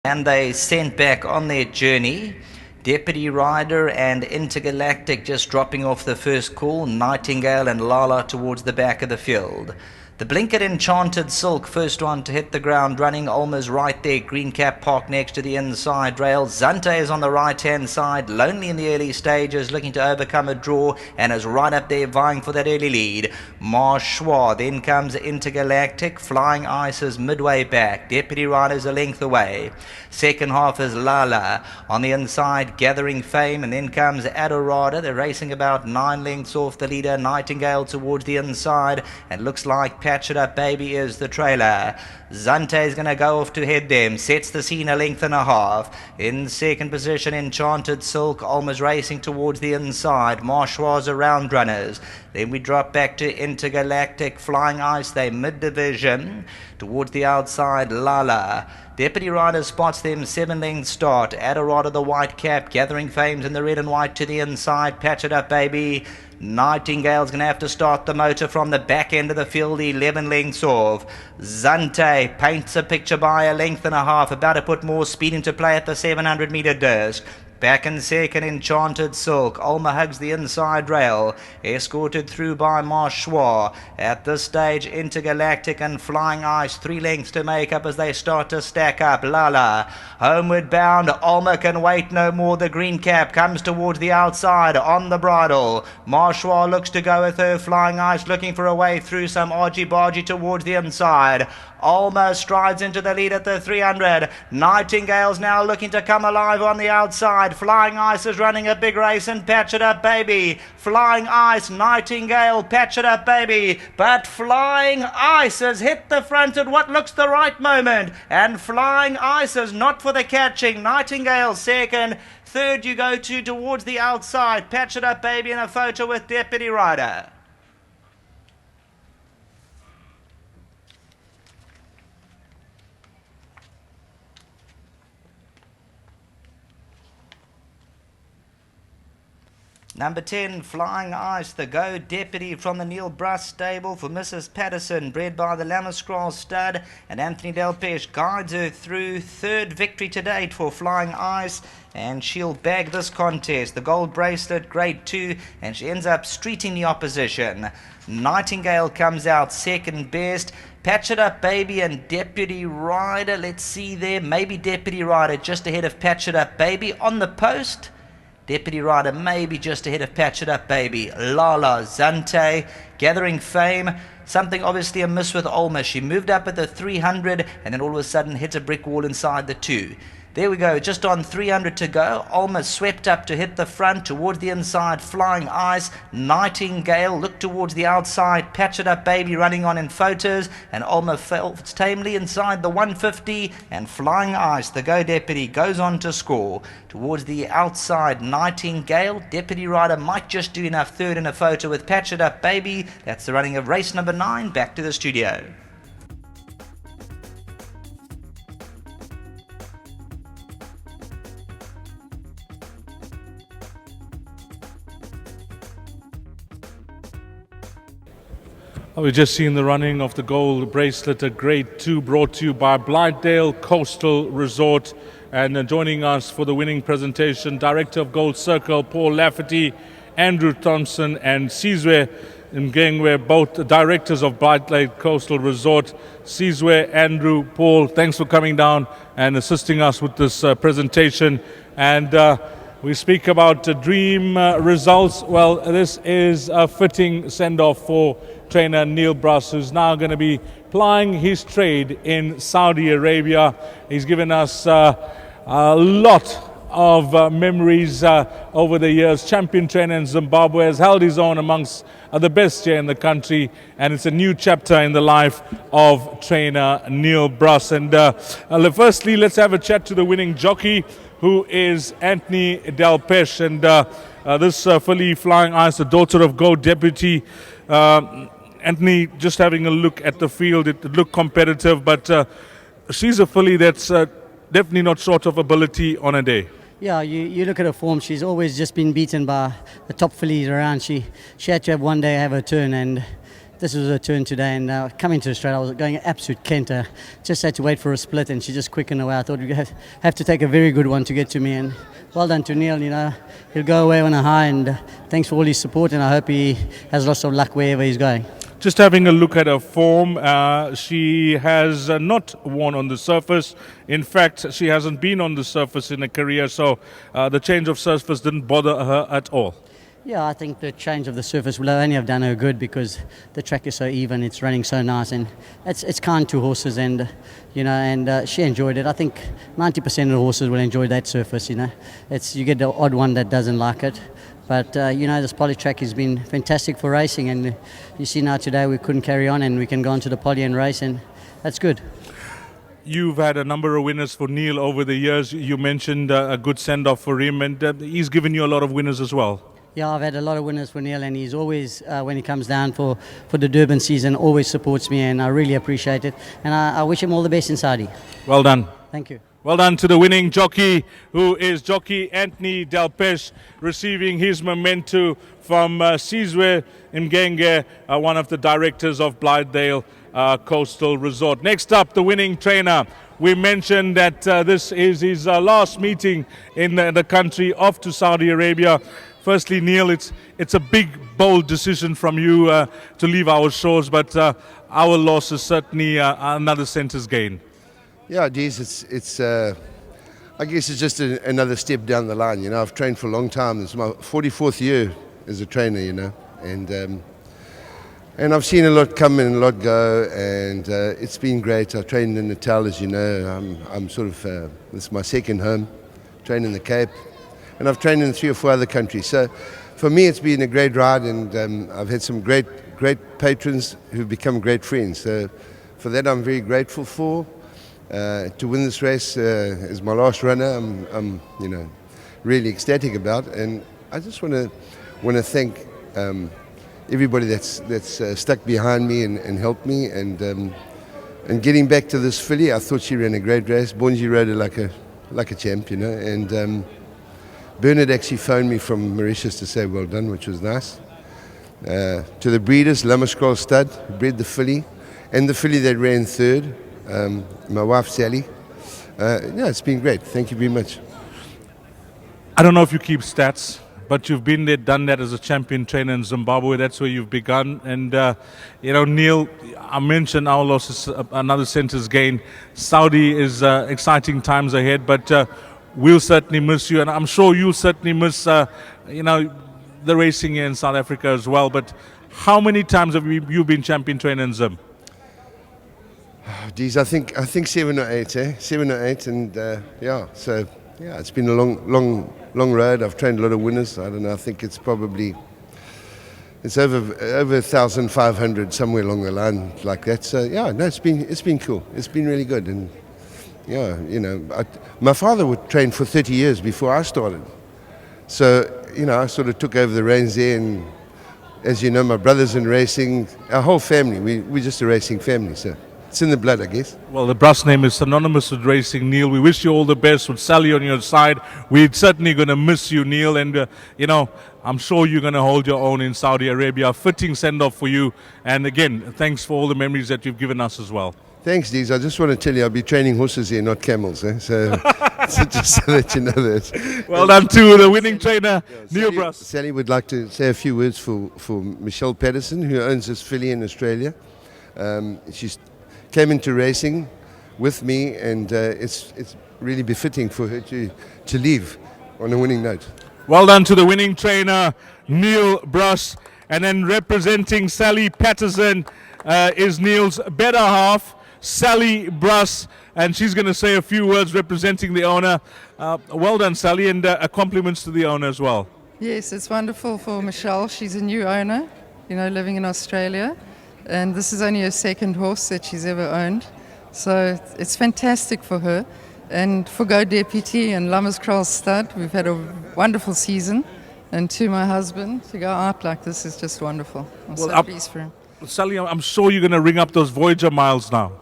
And they sent back on their journey. Deputy Rider and Intergalactic just dropping off the first call. Nightingale and Lala towards the back of the field. The Blinkered Enchanted Silk, first one to hit the ground running. Olma's right there. Green Cap parked next to the inside rail. Zante is on the right-hand side. Lonely in the early stages, looking to overcome a draw and is right up there vying for that early lead. Marchois, then comes Intergalactic. Flying Ice is midway back. Deputy Rider's a length away. Second half is Lala on the inside, gathering fame, and then comes Adorada. They're racing about 9 lengths off the leader. Nightingale towards the inside, and looks like Patch It Up Baby is the trailer. Zante is going to go off to head them, sets the scene a length and a half. In second position, Enchanted Silk, almost racing towards the inside. Marchois around runners. Then we drop back to Intergalactic. Flying Ice, they mid-division. Towards the outside, Lala. Deputy Rider spots them 7 lengths start. Adorada the white cap, gathering fames in the red and white to the inside. Patch It Up Baby. Nightingale's going to have to start the motor from the back end of the field, 11 lengths off. Zante paints a picture by a length and a half, about to put more speed into play at the 700 metre disc. Back in second, Enchanted Silk. Olma hugs the inside rail, escorted through by Marchois. At this stage, Intergalactic and Flying Ice, 3 lengths to make up as they start to stack up. Lala, homeward bound. Olma can wait no more. The green cap comes towards the outside on the bridle. Marchois looks to go with her. Flying Ice looking for a way through, some argy-bargy towards the inside. Olma strides into the lead at the 300. Nightingale's now looking to come alive on the outside. Flying Ice is running a big race, and Patch It Up Baby. Flying Ice, Nightingale, Patch It Up Baby. But Flying Ice has hit the front at what looks the right moment. And Flying Ice is not for the catching. Nightingale second. Third you go to towards the outside. Patch It Up Baby in a photo with Deputy Rider. Number 10, Flying Ice, the Go Deputy from the Neil Bruss stable for Mrs. Patterson, bred by the Lammerskral stud, and Anthony Delpeche guides her through. Third victory to date for Flying Ice, and she'll bag this contest. The gold bracelet, grade 2, and she ends up streeting the opposition. Nightingale comes out second best. Patch It Up Baby and Deputy Rider, let's see there, maybe Deputy Rider just ahead of Patch It Up Baby on the post. Deputy Rider maybe just ahead of Patch It Up Baby. Lala, Zante, gathering fame. Something obviously amiss with Olma. She moved up at the 300 and then all of a sudden hits a brick wall inside the 2. There we go, just on 300 to go. Olma swept up to hit the front, towards the inside, Flying Ice. Nightingale looked towards the outside, Patch It Up Baby running on in photos, and Olma fell tamely inside the 150, and Flying Ice, the Go Deputy, goes on to score. Towards the outside, Nightingale. Deputy Rider might just do enough, third in a photo with Patch It Up Baby. That's the running of race number 9. Back to the studio. We've just seen the running of the gold bracelet, a grade 2, brought to you by Blightdale Coastal Resort. And joining us for the winning presentation, Director of Gold Circle, Paul Lafferty, Andrew Thompson and Sizwe Ngengwe, both directors of Blightdale Coastal Resort. Sizwe, Andrew, Paul, thanks for coming down and assisting us with this presentation. And we speak about dream results. Well, this is a fitting send-off for trainer Neil Bruss, who's now going to be plying his trade in Saudi Arabia. He's given us a lot of memories over the years. Champion trainer in Zimbabwe, has held his own amongst the best here in the country, and it's a new chapter in the life of trainer Neil Bruss. And firstly, let's have a chat to the winning jockey, who is Anthony Delpeche. And this filly, Flying Ice, the daughter of Go Deputy. Anthony, just having a look at the field, it looked competitive, but she's a filly that's definitely not short of ability on a day. Yeah, you look at her form, she's always just been beaten by the top fillies around. She had to have one day have her turn, and this was her turn today, and coming to Australia, I was going absolute canter. Just had to wait for a split, and she just quickened away. I thought we'd have to take a very good one to get to me, and well done to Neil. He'll go away on a high, and thanks for all his support, and I hope he has lots of luck wherever he's going. Just having a look at her form, she has not won on the surface. In fact, she hasn't been on the surface in her career, so the change of surface didn't bother her at all. Yeah, I think the change of the surface will only have done her good because the track is so even, it's running so nice, and it's kind to horses, and she enjoyed it. I think 90% of the horses will enjoy that surface. You get the odd one that doesn't like it. But, this poly track has been fantastic for racing, and you see now today we couldn't carry on and we can go on to the poly and race, and that's good. You've had a number of winners for Neil over the years. You mentioned a good send-off for him, and he's given you a lot of winners as well. Yeah, I've had a lot of winners for Neil, and he's always, when he comes down for the Durban season, always supports me, and I really appreciate it. And I wish him all the best in Saudi. Well done. Thank you. Well done to the winning jockey, who is jockey Anthony Delpeche, receiving his memento from Sizwe Mgenge, one of the directors of Blythedale Coastal Resort. Next up, the winning trainer. We mentioned that this is his last meeting in the country, off to Saudi Arabia. Firstly, Neil, it's a big, bold decision from you to leave our shores, but our loss is certainly another centre's gain. Yeah, geez, it's I guess it's just another step down the line. I've trained for a long time. This is my 44th year as a trainer, and I've seen a lot come and a lot go, and it's been great. I trained in Natal, as you know. I'm sort of this is my second home. Trained in the Cape, and I've trained in 3 or 4 other countries. So for me, it's been a great ride, and I've had some great patrons who've become great friends. So for that, I'm very grateful for. To win this race as my last runner, I'm really ecstatic about, and I just want to thank everybody that's stuck behind me and helped me, and getting back to this filly. I thought she ran a great race. Bonji rode her like a champ, and Bernard actually phoned me from Mauritius to say well done, which was nice. To the breeders, Lammerskroll Stud, who bred the filly, and the filly that ran third. My wife Sally. It's been great. Thank you very much. I don't know if you keep stats, but you've been there, done that as a champion trainer in Zimbabwe. That's where you've begun. And Neil, I mentioned our loss is another centre's gain. Saudi is exciting times ahead, but we'll certainly miss you, and I'm sure you'll certainly miss the racing here in South Africa as well. But how many times have you been champion trainer in Zim? Geez, I think 7 or 8, 7 or 8, and it's been a long road. I've trained a lot of winners. I don't know. I think it's over 1,500 somewhere along the line like that. So it's been cool. It's been really good, and my father would train for 30 years before I started. So I sort of took over the reins there, and as you know, my brother's in racing. Our whole family, we're just a racing family. So. It's in the blood, I guess. Well, the Brus name is synonymous with racing, Neil. We wish you all the best with Sally on your side. We're certainly going to miss you, Neil. And, I'm sure you're going to hold your own in Saudi Arabia. A fitting send-off for you. And again, thanks for all the memories that you've given us as well. Thanks, Deez. I just want to tell you I'll be training horses here, not camels. So just so that you know that. Well done to the winning trainer, Neil Brus. Sally would like to say a few words for Michelle Patterson, who owns this filly in Australia. She's came into racing with me, and it's really befitting for her to leave on a winning note. Well done to the winning trainer, Neil Brus. And then representing Sally Patterson is Neil's better half, Sally Brus, and she's going to say a few words representing the owner. Well done, Sally, and compliments to the owner as well. Yes, it's wonderful for Michelle. She's a new owner, living in Australia. And this is only her second horse that she's ever owned. So it's fantastic for her. And for Go Deputy and Lammerskroll Stud, we've had a wonderful season. And to my husband, to go out like this is just wonderful. I'm so pleased for him. Sally, I'm sure you're going to ring up those Voyager miles now.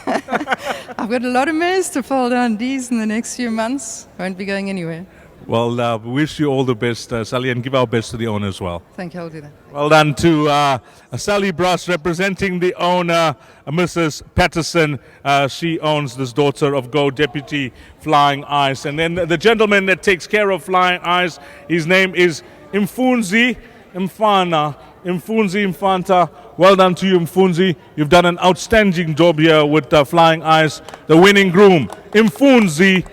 I've got a lot of mares to fall down these in the next few months. Won't be going anywhere. Well, we wish you all the best, Sally, and give our best to the owner as well. Thank you, I'll do that. Well done to Sally Brass representing the owner, Mrs. Patterson. She owns this daughter of Go Deputy Flying Ice. And then the gentleman that takes care of Flying Ice, his name is Mfunzi Infanta. Well done to you, Mfunzi. You've done an outstanding job here with Flying Ice, the winning groom, Mfunzi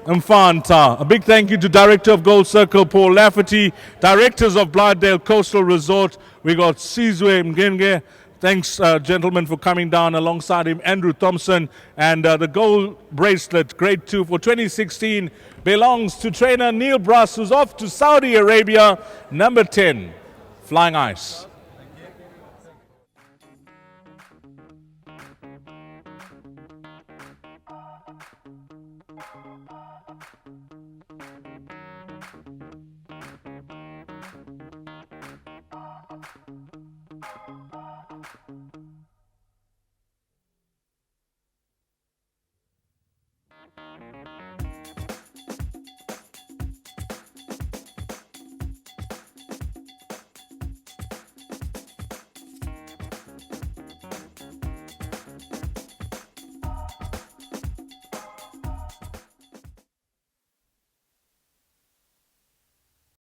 Infanta. A big thank you to Director of Gold Circle, Paul Lafferty, Directors of Blythedale Coastal Resort. We got Sizwe Mgenge. Thanks, gentlemen, for coming down alongside him. Andrew Thompson. And the gold bracelet, Grade 2 for 2016, belongs to trainer Neil Brass, who's off to Saudi Arabia. Number 10, Flying Ice.